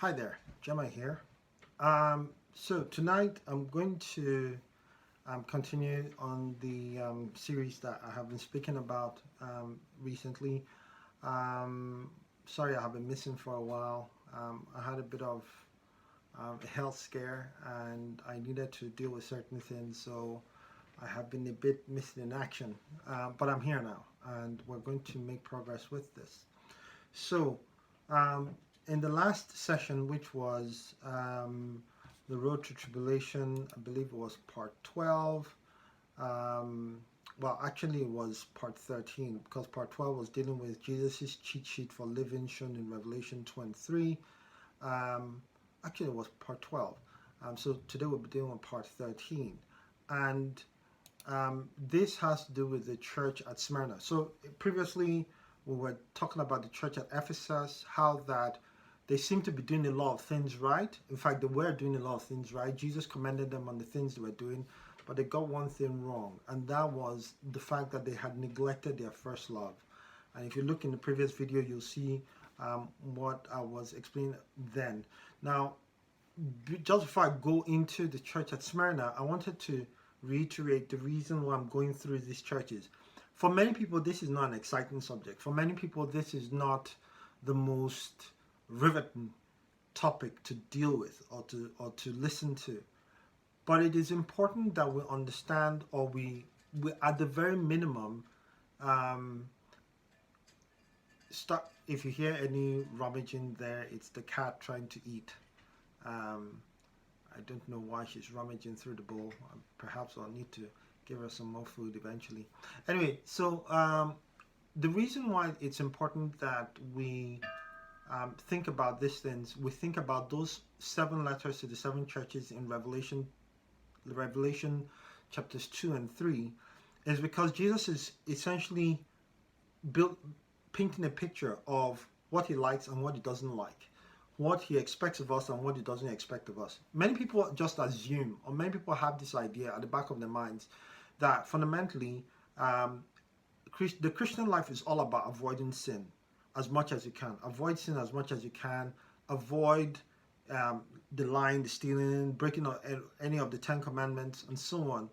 Hi there, Gemma here. So tonight I'm going to continue on the series that I have been speaking about recently. Um, Sorry, I have been missing for a while. I had a bit of a health scare and I needed to deal with certain things, so I have been a bit missing in action. But I'm here now and we're going to make progress with this. So, um, in the last session, which was the road to tribulation, I believe it was part 12. Um, well, actually, it was part 13 because part 12 was dealing with Jesus' cheat sheet for living shown in Revelation 23. Um, Actually, it was part 12. So today we'll be dealing with part 13. And this has to do with the church at Smyrna. So previously we were talking about the church at Ephesus, how that they seem to be doing a lot of things right. In fact, they were doing a lot of things right. Jesus commended them on the things they were doing, but they got one thing wrong, and that was the fact that they had neglected their first love. And if you look in the previous video, you'll see what I was explaining then. Now, just before I go into the church at Smyrna, I wanted to reiterate the reason why I'm going through these churches. For many people, this is not an exciting subject. For many people, this is not the most riveting topic to deal with or to listen to. But it is important that we understand, or we at the very minimum, um, start. If you hear any rummaging there, it's the cat trying to eat. Um, I don't know why she's rummaging through the bowl. Perhaps I'll need to give her some more food eventually. Anyway, so the reason why it's important that we think about these things, we think about those 7 letters to the 7 churches in Revelation chapters 2 and 3, is because Jesus is essentially painting a picture of what he likes and what he doesn't like, what he expects of us and what he doesn't expect of us. Many people just assume, or many people have this idea at the back of their minds, that fundamentally the Christian life is all about avoiding sin as much as you can. Avoid sin as much as you can. Avoid the lying, the stealing, breaking of any of the 10 commandments, and so on.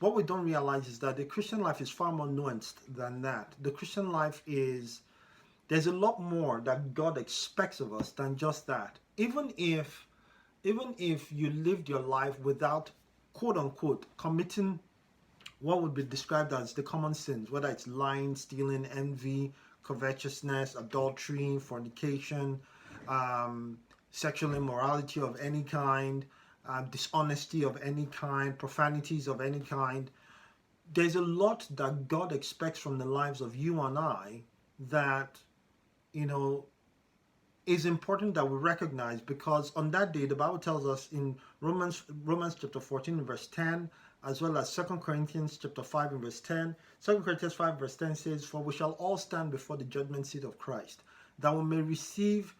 What we don't realize is that the Christian life is far more nuanced than that. The Christian life is, there's a lot more that God expects of us than just that. Even if you lived your life without, quote unquote, committing what would be described as the common sins, whether it's lying, stealing, envy, covetousness, adultery, fornication, sexual immorality of any kind, dishonesty of any kind, profanities of any kind. There's a lot that God expects from the lives of you and I that, you know, is important that we recognize, because on that day the Bible tells us in Romans chapter 14 verse 10, as well as 2 Corinthians chapter 5 and verse 10. 2 Corinthians 5 verse 10 says, "For we shall all stand before the judgment seat of Christ, that we may receive,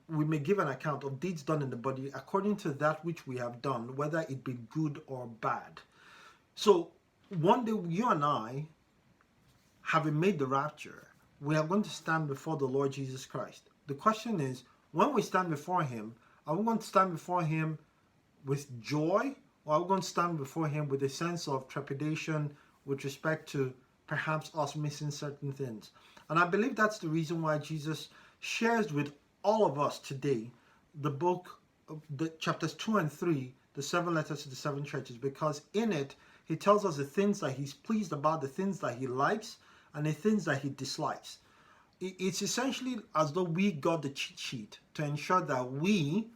we may give an account of deeds done in the body according to that which we have done, whether it be good or bad." So one day you and I, having made the rapture, we are going to stand before the Lord Jesus Christ. The question is, when we stand before him, are we going to stand before him with joy, or are we going to stand before him with a sense of trepidation with respect to perhaps us missing certain things? And I believe that's the reason why Jesus shares with all of us today the book, the chapters 2 and 3, the 7 letters to the 7 churches, because in it he tells us the things that he's pleased about, the things that he likes, and the things that he dislikes. It's essentially as though we got the cheat sheet to ensure that we,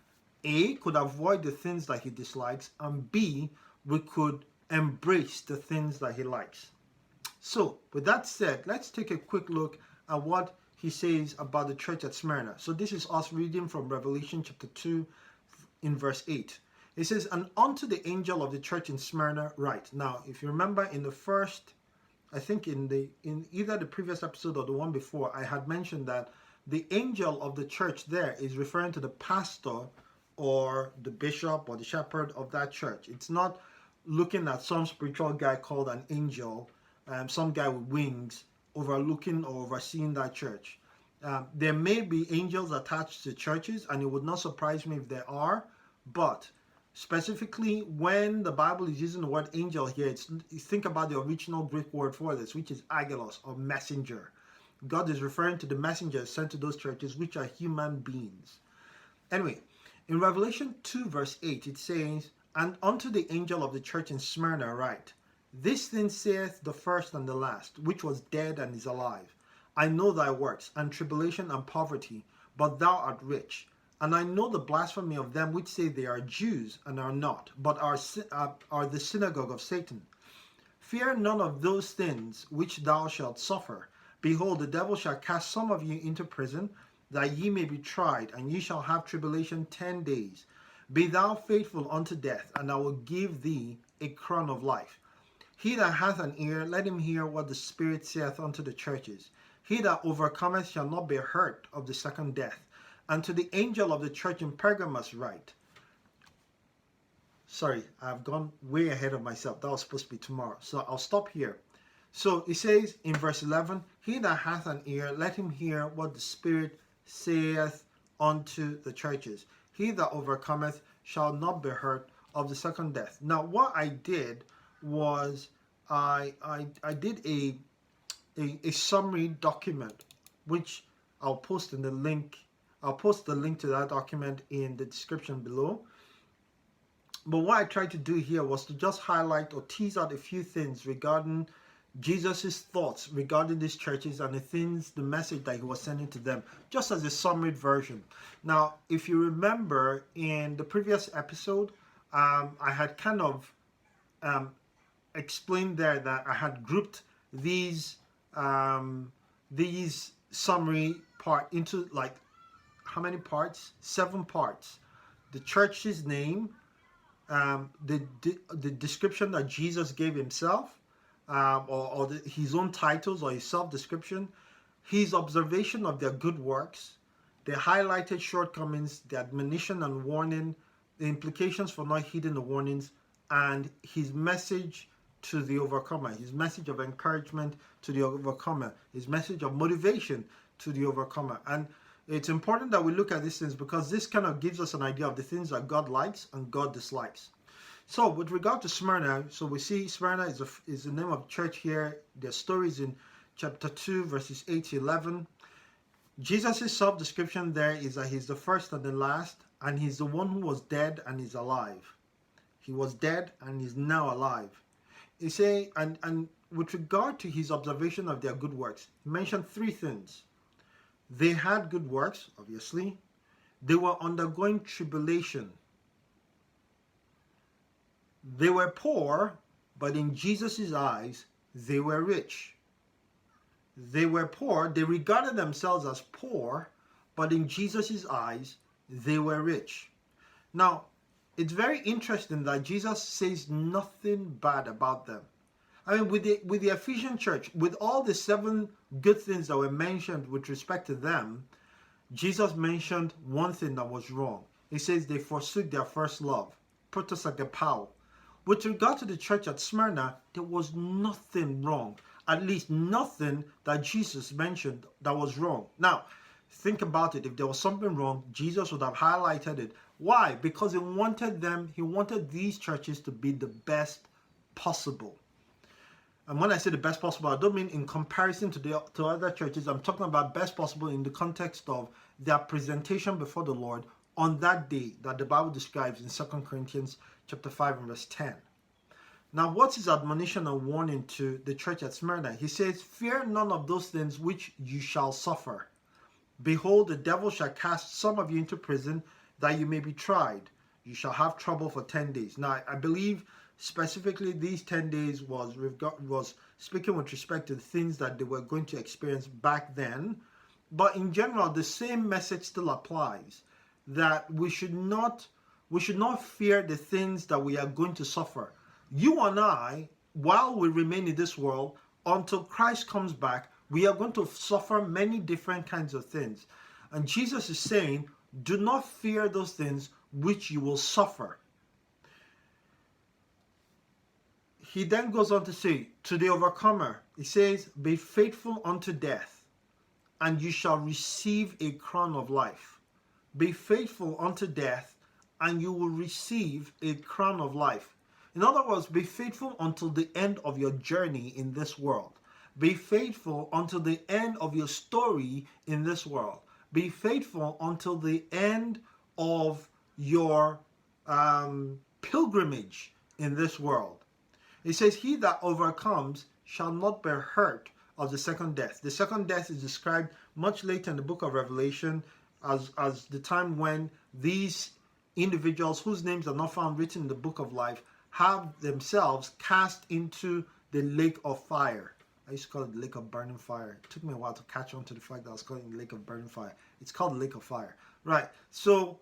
A, could avoid the things that he dislikes, and B, we could embrace the things that he likes. So with that said, let's take a quick look at what he says about the church at Smyrna. So this is us reading from Revelation chapter 2 in verse 8. It says, "And unto the angel of the church in Smyrna write." Now, if you remember in the first, I think in either the previous episode or the one before, I had mentioned that the angel of the church there is referring to the pastor or the bishop or the shepherd of that church. It's not looking at some spiritual guy called an angel, some guy with wings overlooking or overseeing that church. There may be angels attached to churches, and it would not surprise me if there are, but specifically when the Bible is using the word angel here, think about the original Greek word for this, which is angelos, or messenger. God is referring to the messengers sent to those churches, which are human beings. Anyway, in Revelation 2 verse 8, it says, "And unto the angel of the church in Smyrna write, This thing saith the first and the last, which was dead and is alive. I know thy works, and tribulation and poverty, but thou art rich. And I know the blasphemy of them which say they are Jews, and are not, but are the synagogue of Satan. Fear none of those things which thou shalt suffer. Behold, the devil shall cast some of you into prison, that ye may be tried, and ye shall have tribulation 10 days. Be thou faithful unto death, and I will give thee a crown of life. He that hath an ear, let him hear what the Spirit saith unto the churches. He that overcometh shall not be hurt of the second death. And to the angel of the church in Pergamos write." Sorry, I've gone way ahead of myself. That was supposed to be tomorrow. So I'll stop here. So it says in verse 11, "He that hath an ear, let him hear what the Spirit saith unto the churches. He that overcometh shall not be hurt of the second death." Now, what I did was I did a summary document, which I'll post in the link. I'll post the link to that document in the description below. But what I tried to do here was to just highlight or tease out a few things regarding Jesus's thoughts regarding these churches and the message that he was sending to them, just as a summary version. Now, if you remember in the previous episode, I had kind of explained there that I had grouped these summary part into, like, how many parts? 7 parts. The church's name, the description that Jesus gave himself, his own titles or his self-description, his observation of their good works, the highlighted shortcomings, the admonition and warning, the implications for not heeding the warnings, and his message to the overcomer, his message of encouragement to the overcomer, his message of motivation to the overcomer. And it's important that we look at these things because this kind of gives us an idea of the things that God likes and God dislikes. So with regard to Smyrna, so we see Smyrna is the name of church here. Their stories in chapter 2 verses 8 to 11. Jesus' self-description there is that he's the first and the last, and he's the one who was dead and is alive. He was dead and is now alive. He say, and with regard to his observation of their good works, he mentioned 3 things. They had good works, obviously. They were undergoing tribulation. They were poor, but in Jesus' eyes, they were rich. They were poor. They regarded themselves as poor, but in Jesus' eyes, they were rich. Now, it's very interesting that Jesus says nothing bad about them. I mean, with the Ephesian church, with all the 7 good things that were mentioned with respect to them, Jesus mentioned one thing that was wrong. He says they forsook their first love, protos agapao. With regard to the church at Smyrna, there was nothing wrong. At least nothing that Jesus mentioned that was wrong. Now, think about it. If there was something wrong, Jesus would have highlighted it. Why? Because he wanted these churches to be the best possible. And when I say the best possible, I don't mean in comparison to other churches. I'm talking about best possible in the context of their presentation before the Lord on that day that the Bible describes in 2 Corinthians chapter 5 and verse 10. Now, what's his admonition and warning to the church at Smyrna? He says, "Fear none of those things which you shall suffer. Behold, the devil shall cast some of you into prison, that you may be tried. You shall have trouble for 10 days. Now, I believe specifically these 10 days was speaking with respect to the things that they were going to experience back then. But in general, the same message still applies, that we should not fear the things that we are going to suffer. You and I, while we remain in this world, until Christ comes back, we are going to suffer many different kinds of things. And Jesus is saying, do not fear those things which you will suffer. He then goes on to say, to the overcomer, he says, be faithful unto death. and you shall receive a crown of life. Be faithful unto death, and you will receive a crown of life. In other words, be faithful until the end of your journey in this world. Be faithful until the end of your story in this world. Be faithful until the end of your pilgrimage in this world. It says, he that overcomes shall not be hurt of the second death. The second death is described much later in the book of Revelation as the time when these individuals whose names are not found written in the book of life have themselves cast into the lake of fire. I used to call it the lake of burning fire. It took me a while to catch on to the fact that I was calling it the lake of burning fire. It's called the lake of fire. Right. So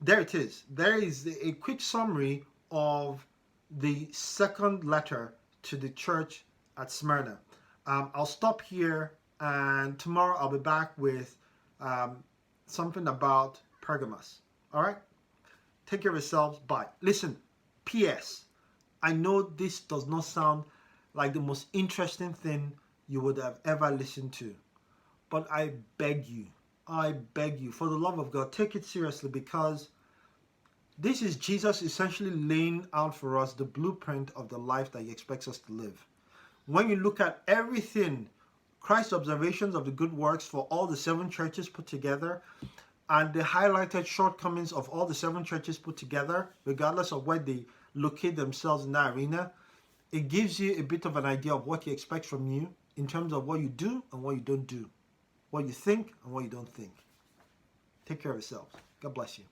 there it is. There is a quick summary of the second letter to the church at Smyrna. I'll stop here, and tomorrow I'll be back with something about Pergamos. All right? Take care of yourselves. Bye. Listen, P.S. I know this does not sound like the most interesting thing you would have ever listened to, but I beg you, for the love of God, take it seriously, because this is Jesus essentially laying out for us the blueprint of the life that he expects us to live. When you look at everything, Christ's observations of the good works for all the 7 churches put together, and the highlighted shortcomings of all the 7 churches put together, regardless of where they locate themselves in that arena, it gives you a bit of an idea of what he expects from you in terms of what you do and what you don't do, what you think and what you don't think. Take care of yourselves. God bless you.